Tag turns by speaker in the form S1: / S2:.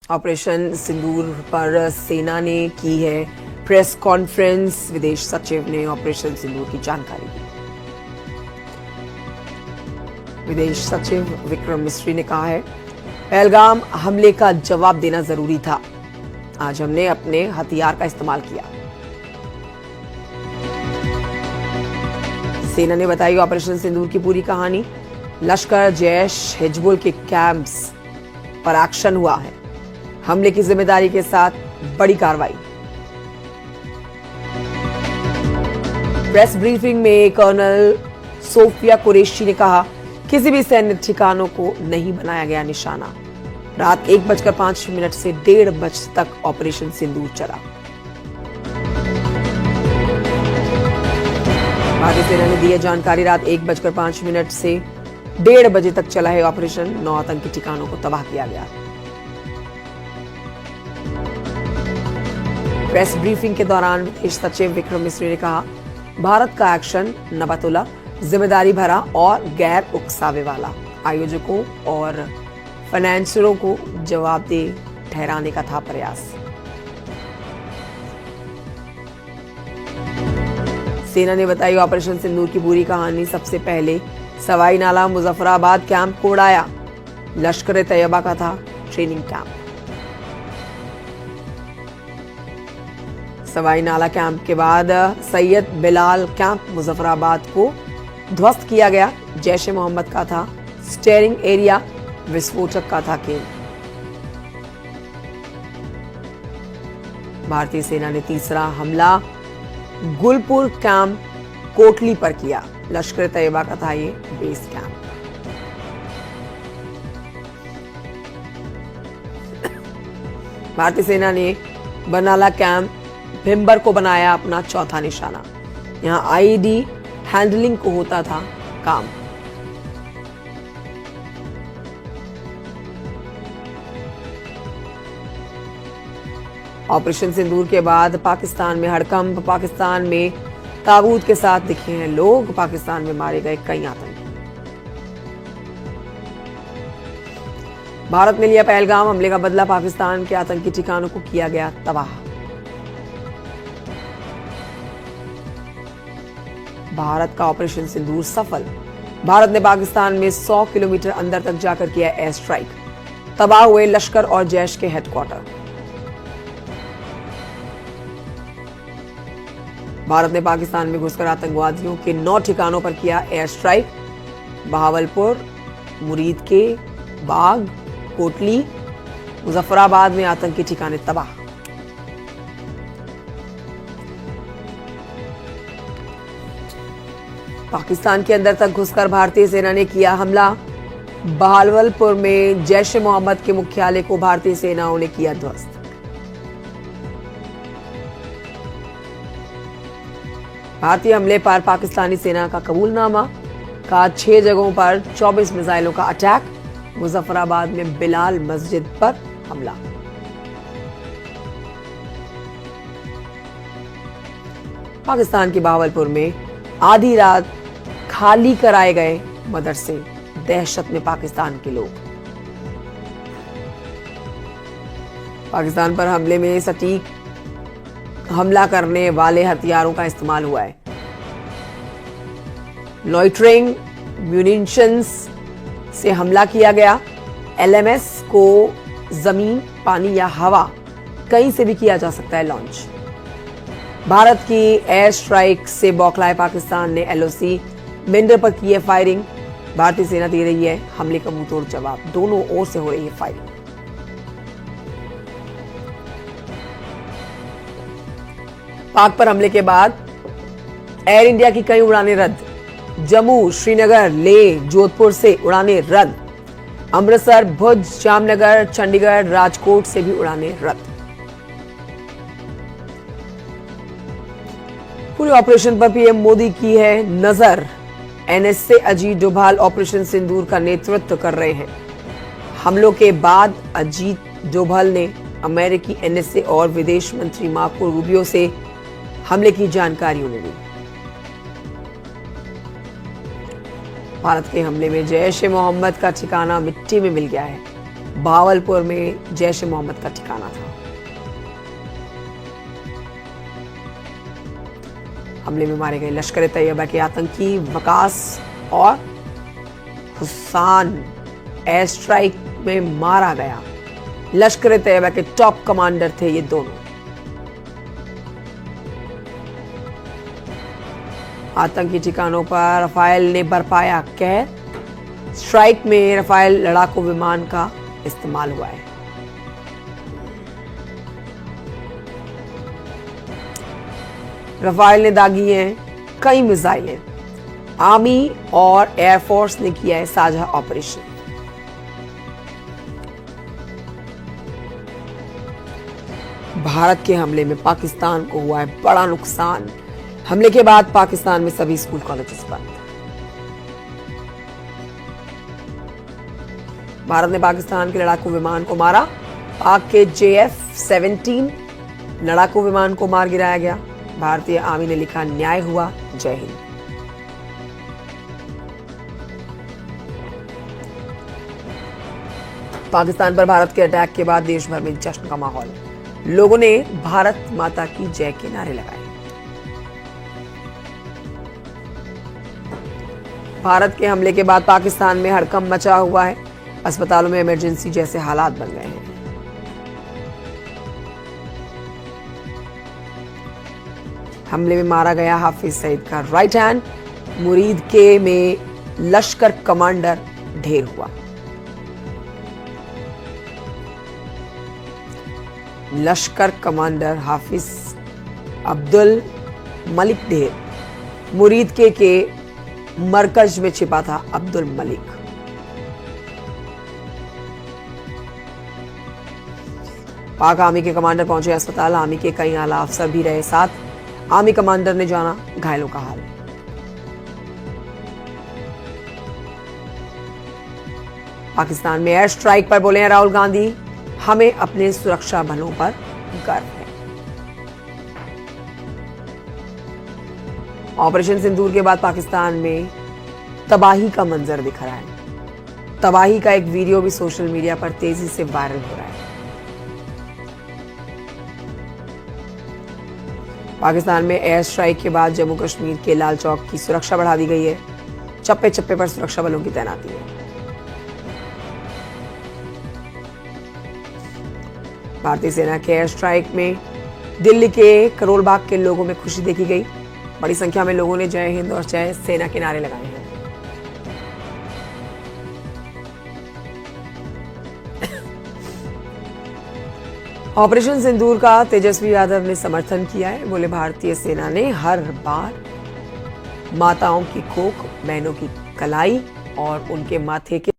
S1: Operation सिंदूर पर सेना ने की है प्रेस कॉन्फ्रेंस। विदेश सचिव ने ऑपरेशन सिंदूर की जानकारी दी। विदेश सचिव विक्रम मिस्री ने कहा है, पहलगाम हमले का जवाब देना जरूरी था। आज हमने अपने हथियार का इस्तेमाल किया। सेना ने बताई ऑपरेशन सिंदूर की पूरी कहानी। लश्कर, जैश, हिजबुल के कैंप्स पर एक्शन हुआ है। हमले की जिम्मेदारी के साथ बड़ी कार्रवाई। प्रेस ब्रीफिंग में कर्नल सोफिया कुरैशी ने कहा, किसी भी सैन्य ठिकानों को नहीं बनाया गया निशाना। रात 1:05 से 1:30 बजे तक ऑपरेशन सिंदूर चला। भारतीय सेना ने दी है जानकारी। रात 1:05 से 1:30 बजे तक चला है ऑपरेशन। 9 आतंकी ठिकानों को तबाह किया गया। प्रेस ब्रीफिंग के दौरान विदेश सचिव विक्रम मिस्री ने कहा, भारत का एक्शन नबातुला, जिम्मेदारी भरा और गैर उकसावे वाला। आयोजकों और फाइनेंसरों को जवाबदेह ठहराने का था प्रयास। सेना ने बताई ऑपरेशन सिंदूर की पूरी कहानी। सबसे पहले सवाई नाला मुजफ्फराबाद कैंप को उड़ाया। लश्कर तैयबा का था ट्रेनिंग कैंप। सवाई नाला कैंप के बाद सैयद बिलाल कैंप मुजफ्फराबाद को ध्वस्त किया गया। जैश ए मोहम्मद का था स्टेयरिंग एरिया। विस्फोटक का था केंद्र। भारतीय सेना ने तीसरा हमला गुलपुर कैंप कोटली पर किया। लश्कर तैयबा का था ये बेस कैंप। भारतीय सेना ने बनाला कैंप भिम्बर को बनाया अपना चौथा निशाना। यहां आईईडी हैंडलिंग को होता था काम। ऑपरेशन सिंदूर के बाद पाकिस्तान में हड़कंप। पाकिस्तान में ताबूत के साथ दिखे हैं लोग। पाकिस्तान में मारे गए कई आतंकी। भारत ने लिया पहलगाम हमले का बदला। पाकिस्तान के आतंकी ठिकानों को किया गया तबाह। भारत का ऑपरेशन सिंदूर सफल। भारत ने पाकिस्तान में 100 किलोमीटर अंदर तक जाकर किया एयर स्ट्राइक। तबाह हुए लश्कर और जैश के हेडक्वार्टर। भारत ने पाकिस्तान में घुसकर आतंकवादियों के 9 ठिकानों पर किया एयर स्ट्राइक। बहावलपुर, मुरीद के बाग, कोटली, मुजफ्फराबाद में आतंकी ठिकाने तबाह। पाकिस्तान के अंदर तक घुसकर भारतीय सेना ने किया हमला। बहावलपुर में जैश ए मोहम्मद के मुख्यालय को भारतीय सेनाओं ने किया ध्वस्त। भारतीय हमले पर पाकिस्तानी सेना का कबूलनामा। का 6 जगहों पर 24 मिसाइलों का अटैक। मुजफ्फराबाद में बिलाल मस्जिद पर हमला। पाकिस्तान के बहावलपुर में आधी रात खाली कराए गए मदरसे। दहशत में पाकिस्तान के लोग। पाकिस्तान पर हमले में सटीक हमला करने वाले हथियारों का इस्तेमाल हुआ है। लॉइटरिंग म्यूनिशंस से हमला किया गया। एलएमएस को जमीन, पानी या हवा कहीं से भी किया जा सकता है लॉन्च। भारत की एयर स्ट्राइक से बौखलाए पाकिस्तान ने एलओसी मेंढर पर की है फायरिंग। भारतीय सेना दे रही है हमले का मुंहतोड़ जवाब। दोनों ओर से हो रही है फायरिंग। पाक पर हमले के बाद एयर इंडिया की कई उड़ानें रद्द। जम्मू, श्रीनगर, लेह, जोधपुर से उड़ानें रद्द। अमृतसर, भुज, जामनगर, चंडीगढ़, राजकोट से भी उड़ानें रद्द। पूरे ऑपरेशन पर पीएम मोदी की है नजर। एनएसए अजीत डोभाल ऑपरेशन सिंदूर का नेतृत्व कर रहे हैं। हमलों के बाद अजीत डोभाल ने अमेरिकी एनएसए और विदेश मंत्री मार्को रूबियो से हमले की जानकारी उन्हें दी। भारत के हमले में जैश ए मोहम्मद का ठिकाना मिट्टी में मिल गया है। भावलपुर में जैश ए मोहम्मद का ठिकाना था। हमले में मारे गए लश्कर ए तैयबा के आतंकी वकास और हुसैन एयर स्ट्राइक में मारा गया। लश्कर ए तैयबा के टॉप कमांडर थे ये दोनों। आतंकी ठिकानों पर रफाल ने बरपाया कहर। स्ट्राइक में रफाल लड़ाकू विमान का इस्तेमाल हुआ है। रफाल ने दागी हैं कई मिसाइलें। आर्मी और एयरफोर्स ने किया है साझा ऑपरेशन। भारत के हमले में पाकिस्तान को हुआ है बड़ा नुकसान। हमले के बाद पाकिस्तान में सभी स्कूल कॉलेजेस बंद। भारत ने पाकिस्तान के लड़ाकू विमान को मारा। पाक के JF-17 लड़ाकू विमान को मार गिराया गया। भारतीय आर्मी ने लिखा न्याय हुआ, जय हिंद। पाकिस्तान पर भारत के अटैक के बाद देश भर में जश्न का माहौल। लोगों ने भारत माता की जय के नारे लगाए। भारत के हमले के बाद पाकिस्तान में हड़कंप मचा हुआ है। अस्पतालों में इमरजेंसी जैसे हालात बन गए हैं। हमले में मारा गया हाफिज सईद का राइट हैंड। मुरीद के में लश्कर कमांडर ढेर हुआ। लश्कर कमांडर हाफिज अब्दुल मलिक ढेर। मुरीद के मरकज में छिपा था अब्दुल मलिक। पाक आर्मी के कमांडर पहुंचे अस्पताल। आर्मी के कई आला अफसर भी रहे साथ। आर्मी कमांडर ने जाना घायलों का हाल। पाकिस्तान में एयर स्ट्राइक पर बोले हैं राहुल गांधी, हमें अपने सुरक्षा बलों पर गर्व है। ऑपरेशन सिंदूर के बाद पाकिस्तान में तबाही का मंजर दिख रहा है। तबाही का एक वीडियो भी सोशल मीडिया पर तेजी से वायरल हो रहा है। पाकिस्तान में एयर स्ट्राइक के बाद जम्मू कश्मीर के लाल चौक की सुरक्षा बढ़ा दी गई है। चप्पे चप्पे पर सुरक्षा बलों की तैनाती है। भारतीय सेना के एयर स्ट्राइक में दिल्ली के करोल बाग के लोगों में खुशी देखी गई। बड़ी संख्या में लोगों ने जय हिंद और जय सेना के नारे लगाए हैं। ऑपरेशन सिंदूर का तेजस्वी यादव ने समर्थन किया है। बोले भारतीय सेना ने हर बार माताओं की कोख, बहनों की कलाई और उनके माथे के